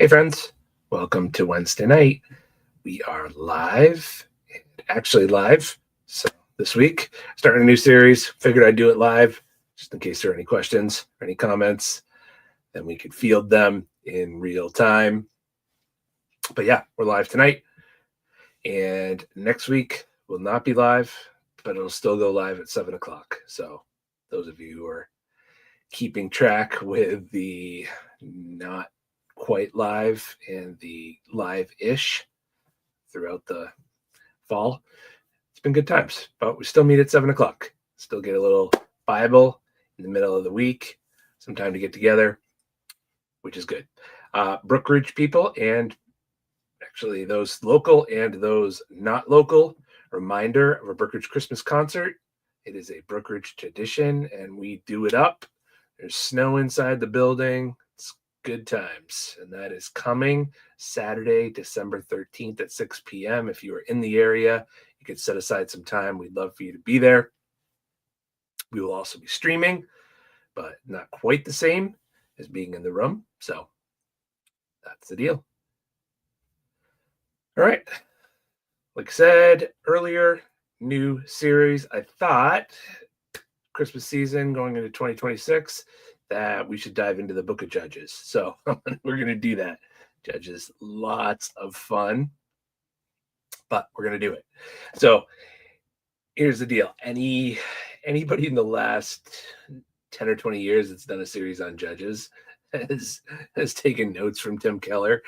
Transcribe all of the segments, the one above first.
Hey, friends. Welcome to Wednesday night. We are live, actually live. So this week, starting a new series. Figured I'd do it live just in case there are any questions or any comments. Then we could field them in real time. But yeah, we're live tonight. And next week will not be live, but it'll still go live at 7 o'clock. So those of you who are keeping track with the not quite live and the live-ish throughout the fall. It's been good times, but we still meet at 7 o'clock. Still get a little Bible in the middle of the week, some time to get together, which is good. Brookridge people, and actually those local and those not local, reminder of a Brookridge Christmas concert. It is a Brookridge tradition, and we do it up. There's snow inside the building. It's good times, and that is coming Saturday, December 13th at 6 p.m. If you are in the area, you could set aside some time. We'd love for you to be there. We will also be streaming, but not quite the same as being in the room. So that's the deal. All right. Like I said earlier, new series. I thought Christmas season going into 2026 that we should dive into the Book of Judges. So we're going to do that. Judges, lots of fun, but we're going to do it. So here's the deal. Anybody in the last 10 or 20 years that's done a series on Judges has taken notes from Tim Keller.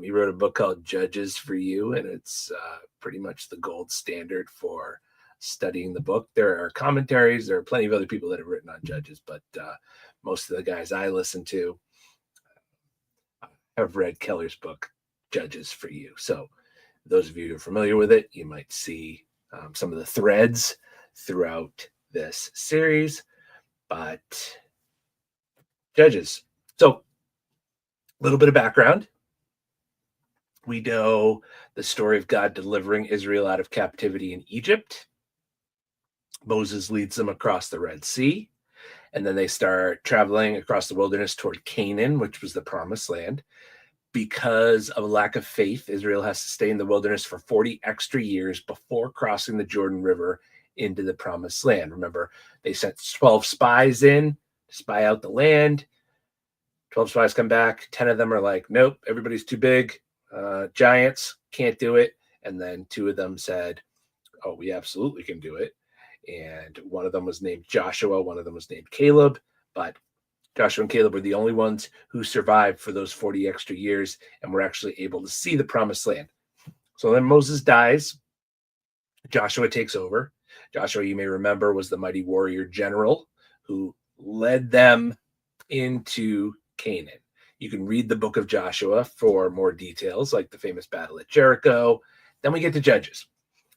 He wrote a book called Judges for You, and it's pretty much the gold standard for studying the book. There are commentaries. There are plenty of other people that have written on Judges, but most of the guys I listen to have read Keller's book, Judges for You. So those of you who are familiar with it, you might see some of the threads throughout this series, but Judges. So a little bit of background. We know the story of God delivering Israel out of captivity in Egypt. Moses leads them across the Red Sea, and then they start traveling across the wilderness toward Canaan, which was the promised land. Because of a lack of faith, Israel has to stay in the wilderness for 40 extra years before crossing the Jordan River into the promised land. Remember, they sent 12 spies in to spy out the land. 12 spies come back. 10 of them are like, nope, everybody's too big. Giants, can't do it. And then 2 of them said, oh, we absolutely can do it. And one of them was named Joshua. One of them was named Caleb. But Joshua and Caleb were the only ones who survived for those 40 extra years and were actually able to see the promised land. So then Moses dies. Joshua takes over. Joshua, you may remember, was the mighty warrior general who led them into Canaan. You can read the book of Joshua for more details, like the famous battle at Jericho. Then we get to Judges.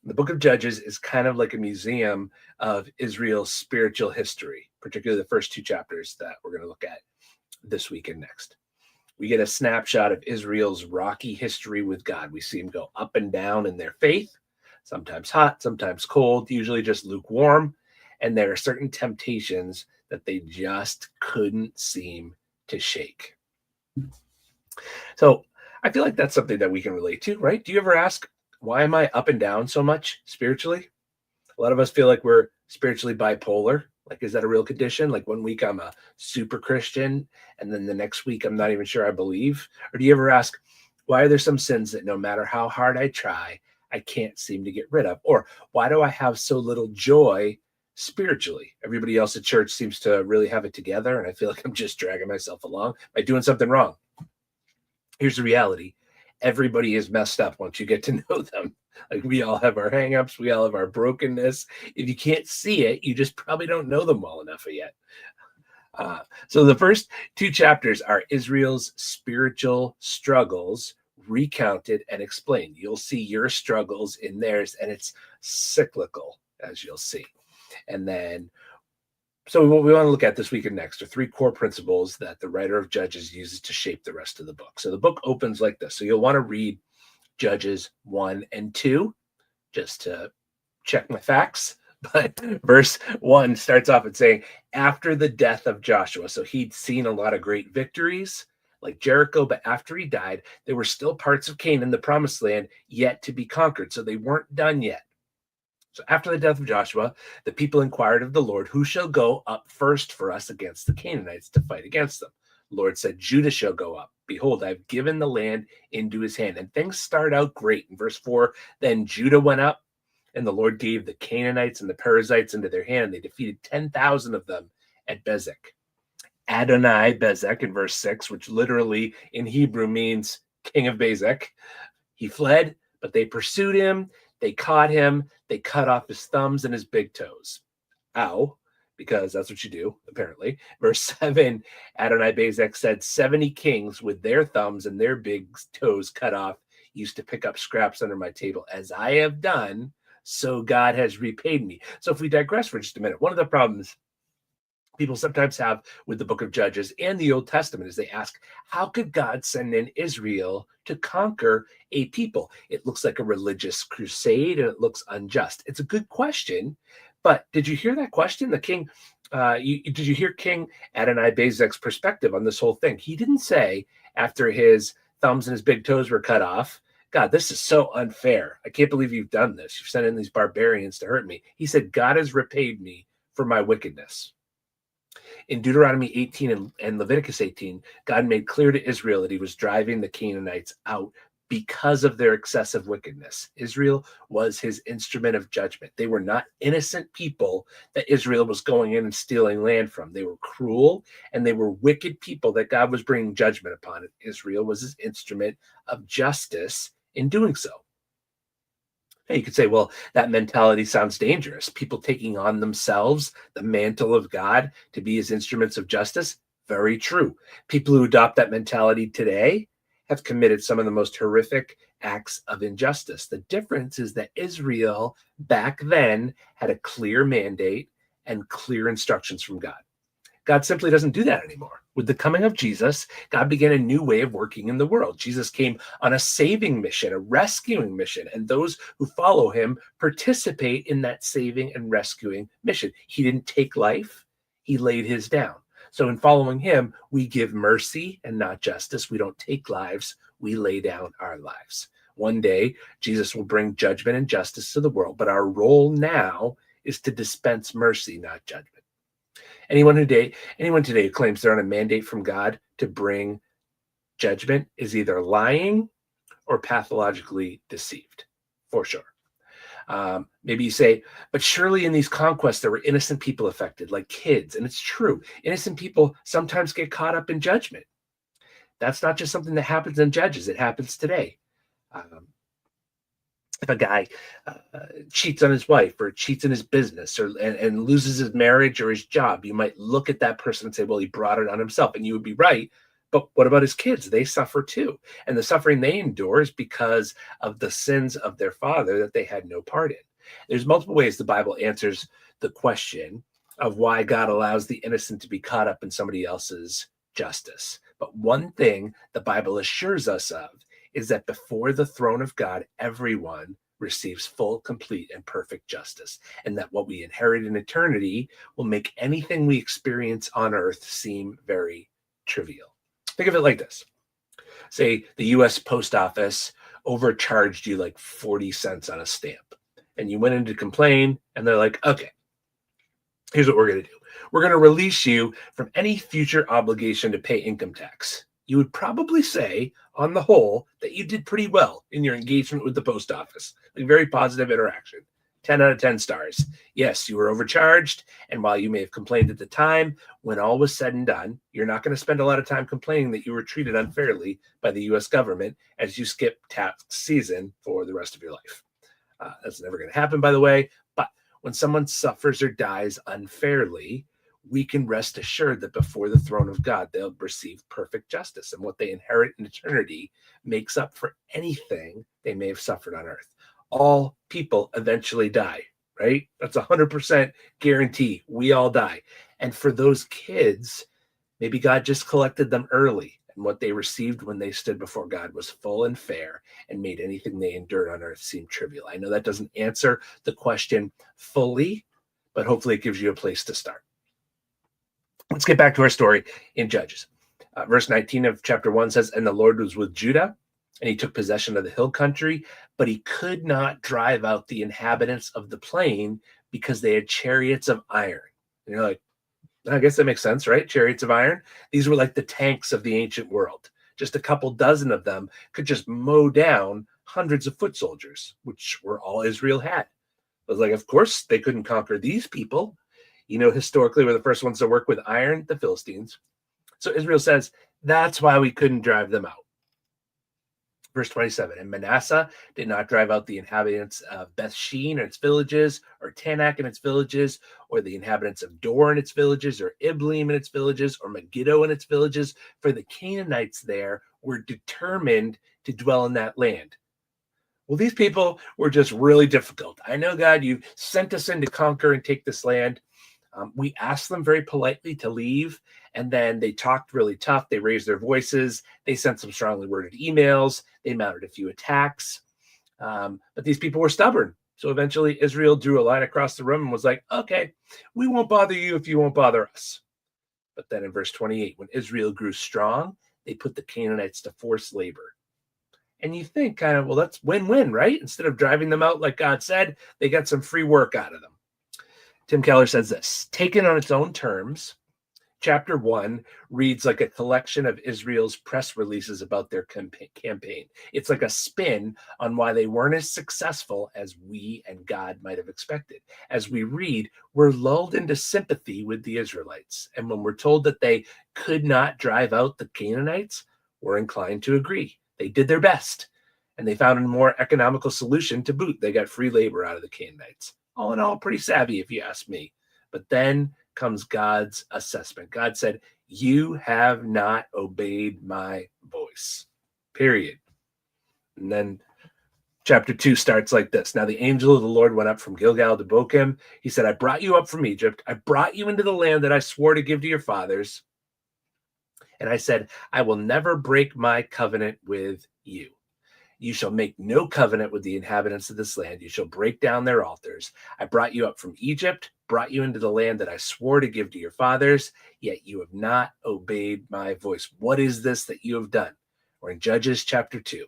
The book of Judges is kind of like a museum of Israel's spiritual history, particularly the first 2 chapters that we're going to look at this week and next. We get a snapshot of Israel's rocky history with God. We see them go up and down in their faith, sometimes hot, sometimes cold, usually just lukewarm. And there are certain temptations that they just couldn't seem to shake. So I feel like that's something that we can relate to, right? Do you ever ask, why am I up and down so much spiritually? A lot of us feel like we're spiritually bipolar. Like, is that a real condition? Like, one week I'm a super Christian, and then the next week I'm not even sure I believe. Or do you ever ask, why are there some sins that no matter how hard I try, I can't seem to get rid of? Or why do I have so little joy spiritually? Everybody else at church seems to really have it together, and I feel like I'm just dragging myself along. Am I doing something wrong? Here's the reality. Everybody is messed up once you get to know them. Like, we all have our hangups. We all have our brokenness. If you can't see it, you just probably don't know them well enough yet. So the first 2 chapters are Israel's spiritual struggles recounted and explained. You'll see your struggles in theirs, and it's cyclical, as you'll see. And then, so what we want to look at this week and next are 3 core principles that the writer of Judges uses to shape the rest of the book. So the book opens like this. So you'll want to read Judges 1 and 2, just to check my facts. But verse 1 starts off at saying, after the death of Joshua. So he'd seen a lot of great victories, like Jericho, but after he died, there were still parts of Canaan, the promised land, yet to be conquered. So they weren't done yet. So after the death of Joshua, the people inquired of the Lord, who shall go up first for us against the Canaanites to fight against them? The Lord said, Judah shall go up. Behold, I've given the land into his hand. And things start out great. In verse 4, then Judah went up, and the Lord gave the Canaanites and the Perizzites into their hand. They defeated 10,000 of them at Bezek. Adonai Bezek in verse 6, which literally in Hebrew means king of Bezek. He fled, but they pursued him. They caught him. They cut off his thumbs and his big toes. Ow, because that's what you do, apparently. Verse 7, Adonai Bezek said, 70 kings with their thumbs and their big toes cut off used to pick up scraps under my table. As I have done, so God has repaid me. So if we digress for just a minute, one of the problems people sometimes have with the book of Judges and the Old Testament is they ask, how could God send in Israel to conquer a people? It looks like a religious crusade and it looks unjust. It's a good question, but did you hear that question? The king, did you hear King Adonai Bezek's perspective on this whole thing? He didn't say after his thumbs and his big toes were cut off, God, this is so unfair. I can't believe you've done this. You've sent in these barbarians to hurt me. He said, God has repaid me for my wickedness. In Deuteronomy 18 and Leviticus 18, God made clear to Israel that he was driving the Canaanites out because of their excessive wickedness. Israel was his instrument of judgment. They were not innocent people that Israel was going in and stealing land from. They were cruel and they were wicked people that God was bringing judgment upon. Israel was his instrument of justice in doing so. Now, you could say, well, that mentality sounds dangerous. People taking on themselves the mantle of God to be his instruments of justice. Very true. People who adopt that mentality today have committed some of the most horrific acts of injustice. The difference is that Israel back then had a clear mandate and clear instructions from God. God simply doesn't do that anymore. With the coming of Jesus, God began a new way of working in the world. Jesus came on a saving mission, a rescuing mission, and those who follow him participate in that saving and rescuing mission. He didn't take life, he laid his down. So in following him, we give mercy and not justice. We don't take lives, we lay down our lives. One day, Jesus will bring judgment and justice to the world, but our role now is to dispense mercy, not judgment. Anyone today who claims they're on a mandate from God to bring judgment is either lying or pathologically deceived, for sure. Maybe you say, but surely in these conquests, there were innocent people affected, like kids. And it's true. Innocent people sometimes get caught up in judgment. That's not just something that happens in Judges. It happens today. If a guy cheats on his wife or cheats in his business and loses his marriage or his job, you might look at that person and say, well, he brought it on himself. And you would be right. But what about his kids? They suffer too. And the suffering they endure is because of the sins of their father that they had no part in. There's multiple ways the Bible answers the question of why God allows the innocent to be caught up in somebody else's justice. But one thing the Bible assures us of is that before the throne of God, everyone receives full, complete, and perfect justice, and that what we inherit in eternity will make anything we experience on earth seem very trivial. Think of it like this. Say the U.S. Post Office overcharged you like 40 cents on a stamp, and you went in to complain, and they're like, okay, here's what we're going to do. We're going to release you from any future obligation to pay income tax. You would probably say, on the whole, that you did pretty well in your engagement with the post office. Like very positive interaction. 10 out of 10 stars. Yes, you were overcharged. And while you may have complained at the time, when all was said and done, you're not going to spend a lot of time complaining that you were treated unfairly by the U.S. government as you skip tax season for the rest of your life. That's never going to happen, by the way. But when someone suffers or dies unfairly, we can rest assured that before the throne of God, they'll receive perfect justice. And what they inherit in eternity makes up for anything they may have suffered on earth. All people eventually die, right? That's 100% guarantee. We all die. And for those kids, maybe God just collected them early. And what they received when they stood before God was full and fair and made anything they endured on earth seem trivial. I know that doesn't answer the question fully, but hopefully it gives you a place to start. Let's get back to our story in Judges. Verse 19 of chapter 1 says, and the Lord was with Judah, and he took possession of the hill country, but he could not drive out the inhabitants of the plain because they had chariots of iron. And you're like, I guess that makes sense, right? Chariots of iron. These were like the tanks of the ancient world. Just a couple dozen of them could just mow down hundreds of foot soldiers, which were all Israel had. It was like, of course, they couldn't conquer these people. You know, historically, we're the first ones to work with iron, the Philistines. So Israel says, that's why we couldn't drive them out. Verse 27, and Manasseh did not drive out the inhabitants of Bethshean and its villages, or Tanakh and its villages, or the inhabitants of Dor and its villages, or Ibleam and its villages, or Megiddo and its villages, for the Canaanites there were determined to dwell in that land. Well, these people were just really difficult. I know, God, you sent us in to conquer and take this land. We asked them very politely to leave, and then they talked really tough. They raised their voices. They sent some strongly worded emails. They mounted a few attacks. But these people were stubborn. So eventually Israel drew a line across the room and was like, okay, we won't bother you if you won't bother us. But then in verse 28, when Israel grew strong, they put the Canaanites to forced labor. And you think kind of, well, that's win-win, right? Instead of driving them out like God said, they got some free work out of them. Tim Keller says this, taken on its own terms, chapter 1 reads like a collection of Israel's press releases about their campaign. It's like a spin on why they weren't as successful as we and God might have expected. As we read, we're lulled into sympathy with the Israelites. And when we're told that they could not drive out the Canaanites, we're inclined to agree. They did their best, and they found a more economical solution to boot. They got free labor out of the Canaanites. All in all, pretty savvy, if you ask me. But then comes God's assessment. God said, you have not obeyed my voice, period. And then chapter 2 starts like this. Now the angel of the Lord went up from Gilgal to Bochim. He said, I brought you up from Egypt. I brought you into the land that I swore to give to your fathers. And I said, I will never break my covenant with you. You shall make no covenant with the inhabitants of this land. You shall break down their altars. I brought you up from Egypt, brought you into the land that I swore to give to your fathers, yet you have not obeyed my voice. What is this that you have done? We're in Judges chapter 2.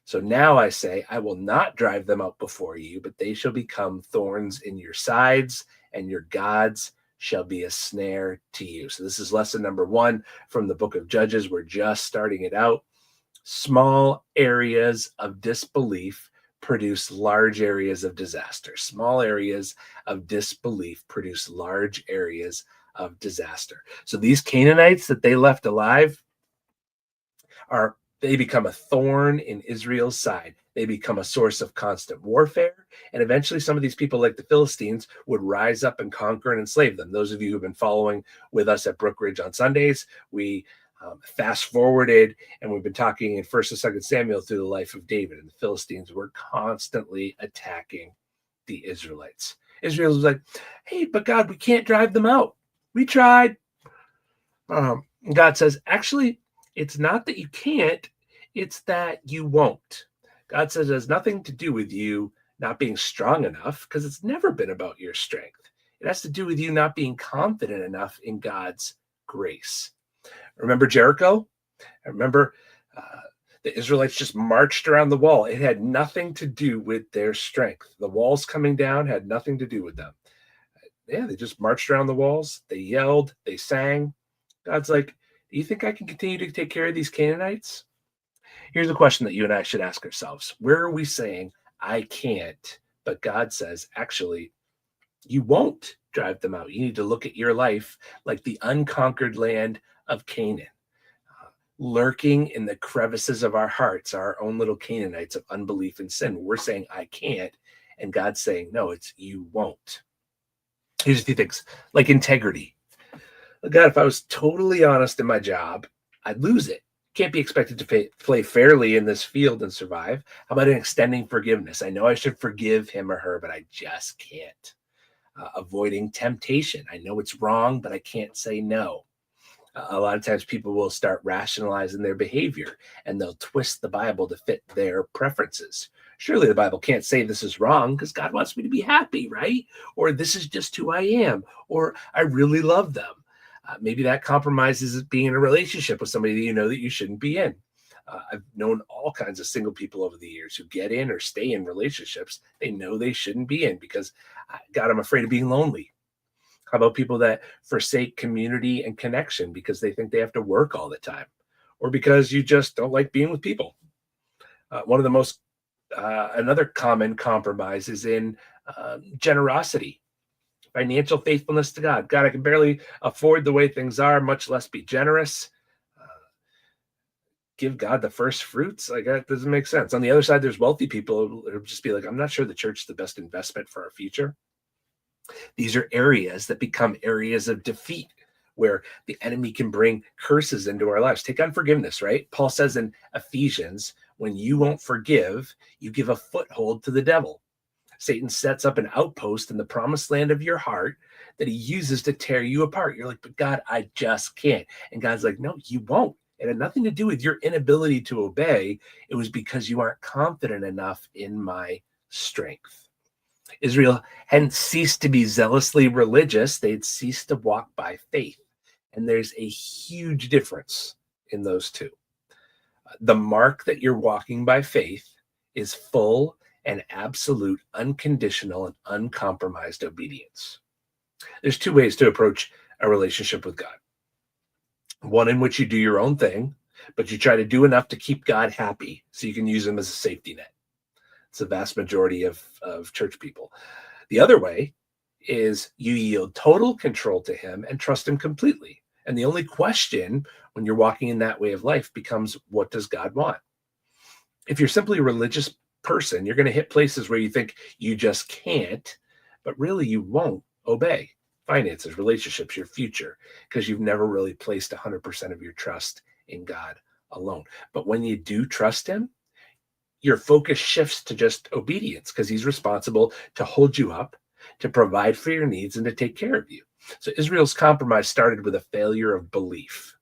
So now I say, I will not drive them out before you, but they shall become thorns in your sides, and your gods shall be a snare to you. So this is lesson number 1 from the book of Judges. We're just starting it out. Small areas of disbelief produce large areas of disaster. Small areas of disbelief produce large areas of disaster. So these Canaanites that they left alive they become a thorn in Israel's side. They become a source of constant warfare. And eventually some of these people, like the Philistines, would rise up and conquer and enslave them. Those of you who've been following with us at Brook Ridge on Sundays, we fast forwarded, and we've been talking in 1st and 2nd Samuel through the life of David, and the Philistines were constantly attacking the Israelites. Israel was like, hey, but God, we can't drive them out. We tried. God says, actually, it's not that you can't, it's that you won't. God says it has nothing to do with you not being strong enough, because it's never been about your strength. It has to do with you not being confident enough in God's grace. Remember Jericho? I remember the Israelites just marched around the wall. It had nothing to do with their strength. The walls coming down had nothing to do with them. Yeah, they just marched around the walls. They yelled. They sang. God's like, do you think I can continue to take care of these Canaanites? Here's a question that you and I should ask ourselves. Where are we saying, I can't, but God says, actually, you won't drive them out? You need to look at your life like the unconquered land of Canaan. Lurking in the crevices of our hearts, our own little Canaanites of unbelief and sin. We're saying, I can't. And God's saying, no, it's you won't. Here's a few things, like integrity. God, if I was totally honest in my job, I'd lose it. Can't be expected to play fairly in this field and survive. How about extending forgiveness? I know I should forgive him or her, but I just can't. Avoiding temptation. I know it's wrong, but I can't say no. A lot of times people will start rationalizing their behavior, and they'll twist the Bible to fit their preferences. Surely the Bible can't say this is wrong because God wants me to be happy, right? Or this is just who I am, or I really love them. Maybe that compromises being in a relationship with somebody that you know that you shouldn't be in. I've known all kinds of single people over the years who get in or stay in relationships they know they shouldn't be in because, God, I'm afraid of being lonely. How about people that forsake community and connection because they think they have to work all the time, or because you just don't like being with people? One of the most Another common compromise is in generosity, financial faithfulness to God. God, I can barely afford the way things are, much less be generous. Uh, Give God the first fruits. Like, that doesn't make sense. On the other side, there's wealthy people who just be like, I'm not sure the church is the best investment for our future. These are areas that become areas of defeat where the enemy can bring curses into our lives. Take unforgiveness, right? Paul says in Ephesians, when you won't forgive, you give a foothold to the devil. Satan sets up an outpost in the promised land of your heart that he uses to tear you apart. You're like, but God, I just can't. And God's like, no, you won't. It had nothing to do with your inability to obey. It was because you aren't confident enough in my strength. Israel hadn't ceased to be zealously religious. They'd ceased to walk by faith. And there's a huge difference in those two. The mark that you're walking by faith is full and absolute, unconditional, and uncompromised obedience. There's two ways to approach a relationship with God. One in which you do your own thing, but you try to do enough to keep God happy so you can use him as a safety net. It's the vast majority of church people. The other way is you yield total control to him and trust him completely. And the only question when you're walking in that way of life becomes, what does God want? If you're simply a religious person, you're going to hit places where you think you just can't, but really you won't obey. Finances, relationships, your future, because you've never really placed 100% of your trust in God alone. But when you do trust him, your focus shifts to just obedience because he's responsible to hold you up, to provide for your needs, and to take care of you. So Israel's compromise started with a failure of belief.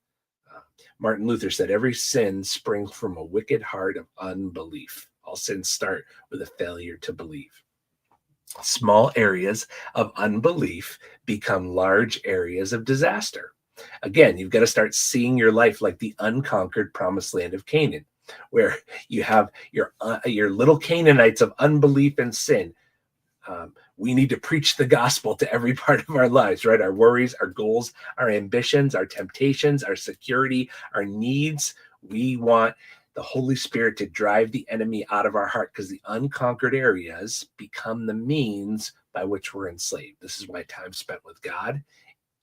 Martin Luther said, every sin springs from a wicked heart of unbelief. All sins start with a failure to believe. Small areas of unbelief become large areas of disaster. Again, you've got to start seeing your life like the unconquered promised land of Canaan, where you have your little Canaanites of unbelief and sin. We need to preach the gospel to every part of our lives, right? Our worries, our goals, our ambitions, our temptations, our security, our needs. We want the Holy Spirit to drive the enemy out of our heart because the unconquered areas become the means by which we're enslaved. This is why time spent with God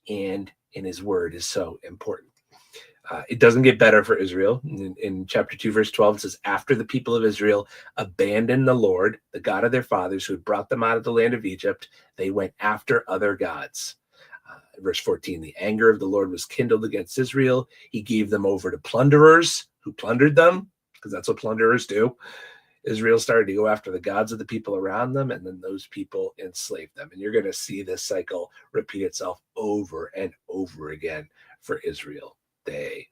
and in his word is so important. It doesn't get better for Israel. In chapter 2, verse 12, it says, after the people of Israel abandoned the Lord, the God of their fathers, who had brought them out of the land of Egypt, they went after other gods. Verse 14, the anger of the Lord was kindled against Israel. He gave them over to plunderers who plundered them, because that's what plunderers do. Israel started to go after the gods of the people around them, and then those people enslaved them. And you're going to see this cycle repeat itself over and over again for Israel. They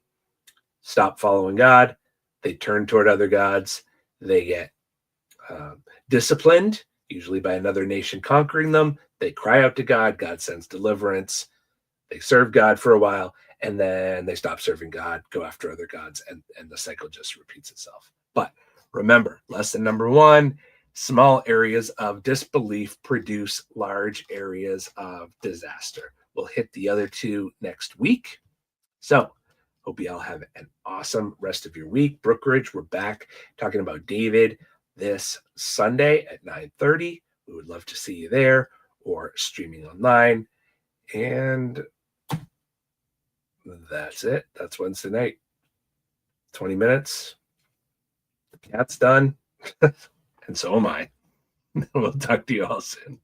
stop following God. They turn toward other gods. They get disciplined, usually by another nation conquering them. They cry out to God. God sends deliverance. They serve God for a while, and then they stop serving God, go after other gods, and the cycle just repeats itself. But remember, lesson number one, small areas of disbelief produce large areas of disaster. We'll hit the other two next week. So hope you all have an awesome rest of your week. Brookridge, we're back talking about David this Sunday at 9:30. We would love to see you there or streaming online. And that's it. That's Wednesday night. 20 minutes. The cat's done. And so am I. We'll talk to you all soon.